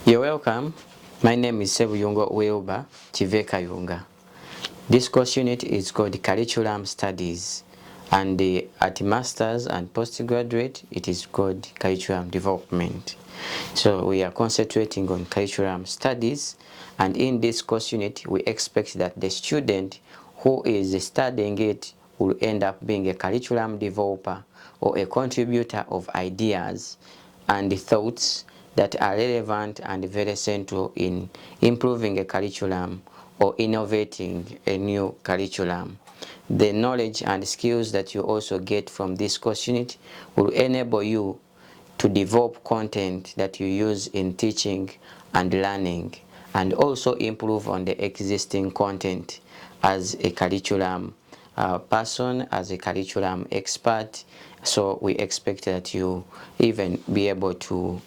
You're welcome. My name is Sebuyungo Weoba Chivekayunga. This course unit is called Curriculum Studies, and at Masters and Postgraduate it is called Curriculum Development. So we are concentrating on Curriculum Studies, and in this course unit we expect that the student who is studying it will end up being a curriculum developer or a contributor of ideas and thoughts that are relevant and very central in improving a curriculum or innovating a new curriculum. The knowledge and skills that you also get from this course unit will enable you to develop content that you use in teaching and learning, and also improve on the existing content as a curriculum person, as a curriculum expert. So we expect that you even be able to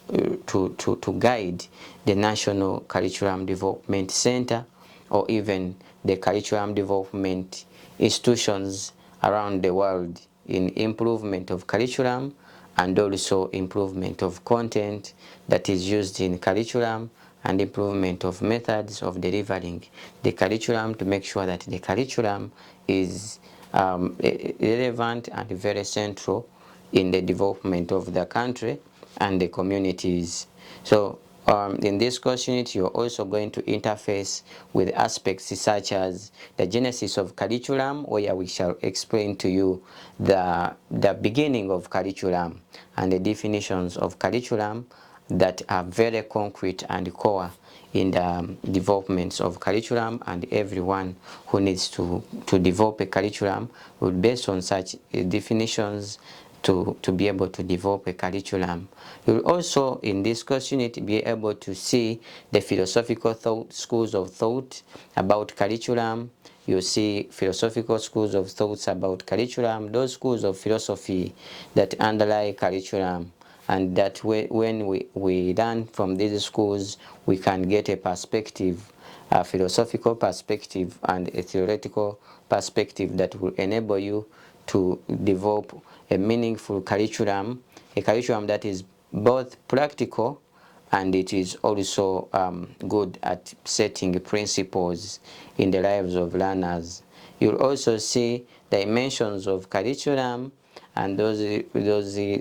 guide the National Curriculum Development Center or even the curriculum development institutions around the world in improvement of curriculum and also improvement of content that is used in curriculum and improvement of methods of delivering the curriculum to make sure that the curriculum is relevant and very central in the development of the country and the communities. So in this course unit, you're also going to interface with aspects such as the genesis of curriculum, where we shall explain to you the beginning of curriculum and the definitions of curriculum that are very concrete and core in the developments of curriculum, and everyone who needs to develop a curriculum will, based on such definitions, to be able to develop a curriculum. You'll also, in this course unit, be able to see the philosophical schools of thought about curriculum. You see philosophical schools of thoughts about curriculum, those schools of philosophy that underlie curriculum, and that when we learn from these schools, we can get a perspective, a philosophical perspective and a theoretical perspective that will enable you to develop a meaningful curriculum, a curriculum that is both practical and it is also good at setting principles in the lives of learners. You'll also see dimensions of curriculum, and those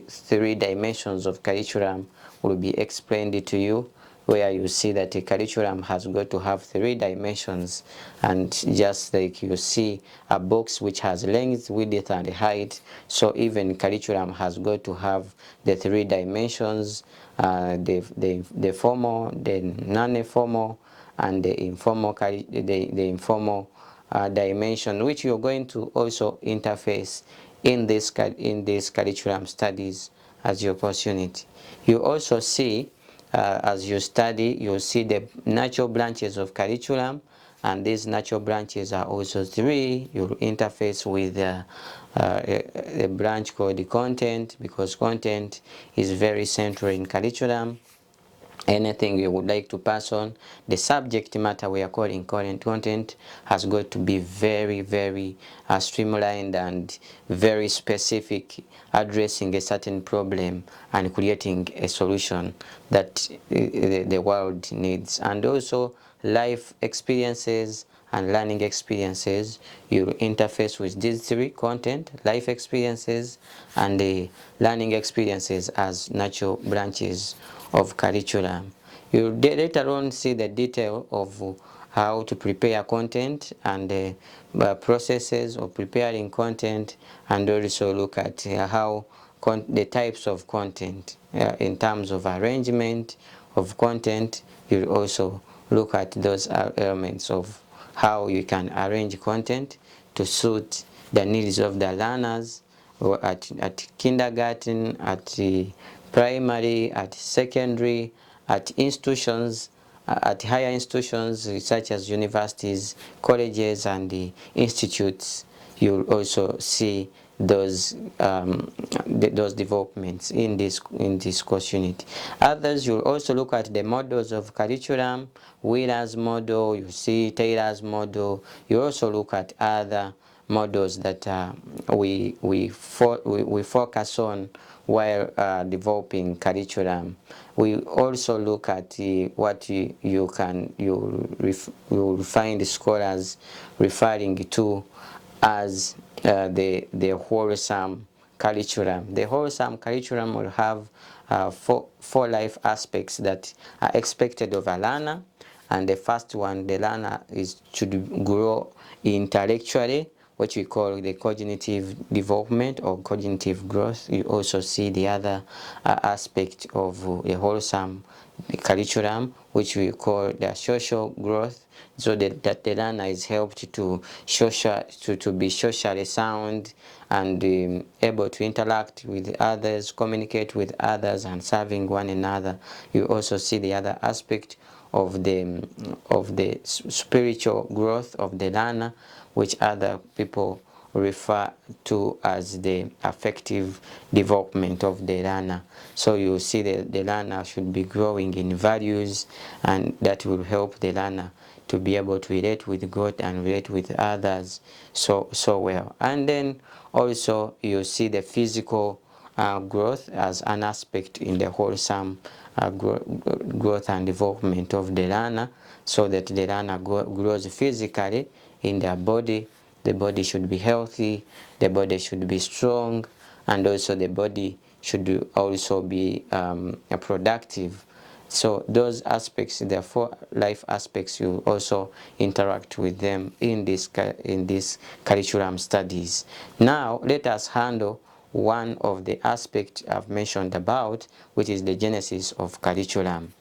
three dimensions of curriculum will be explained to you, where you see that a curriculum has got to have three dimensions, and just like you see a box which has length, width and height, so even curriculum has got to have the three dimensions, the formal, the non-formal and the informal dimension, which you're going to also interface in this curriculum studies as your course unit. You also see, as you study, you'll see the natural branches of curriculum, and these natural branches are also three. You'll interface with a branch called the content, because content is very central in curriculum. Anything you would like to pass on, the subject matter we are calling content has got to be very streamlined and very specific, addressing a certain problem and creating a solution that the world needs. And also life experiences and learning experiences, you interface with these three: content, life experiences and the learning experiences as natural branches of curriculum. You later on see the detail of how to prepare content and the processes of preparing content, and also look at how the types of content in terms of arrangement of content. You also look at those elements of how you can arrange content to suit the needs of the learners, or at kindergarten, at the primary, at secondary, at institutions, at higher institutions such as universities, colleges and the institutes. You'll also see those developments in this course unit. Others, you'll also look at the models of curriculum: Wheeler's model, you see Taylor's model. You also look at other models that we focus on while developing curriculum. We also look at what you will find scholars referring to as the wholesome curriculum. The wholesome curriculum will have four life aspects that are expected of a learner. And the first one, the learner should grow intellectually, what we call the cognitive development or cognitive growth. You also see the other aspect of a wholesome curriculum, which we call the social growth, so that the learner is helped to be socially sound and able to interact with others, communicate with others, and serving one another. You also see the other aspect of the spiritual growth of the learner, which other people refer to as the affective development of the learner. So you see the learner should be growing in values, and that will help the learner to be able to relate with God and relate with others so well. And then also you see the physical growth as an aspect in the wholesome growth and development of the learner, so that the learner grows physically in their body. The body should be healthy, the body should be strong, and also the body should also be productive. So those aspects, the four life aspects, you also interact with them in this curriculum studies. Now let us handle one of the aspects I've mentioned about, which is the genesis of curriculum.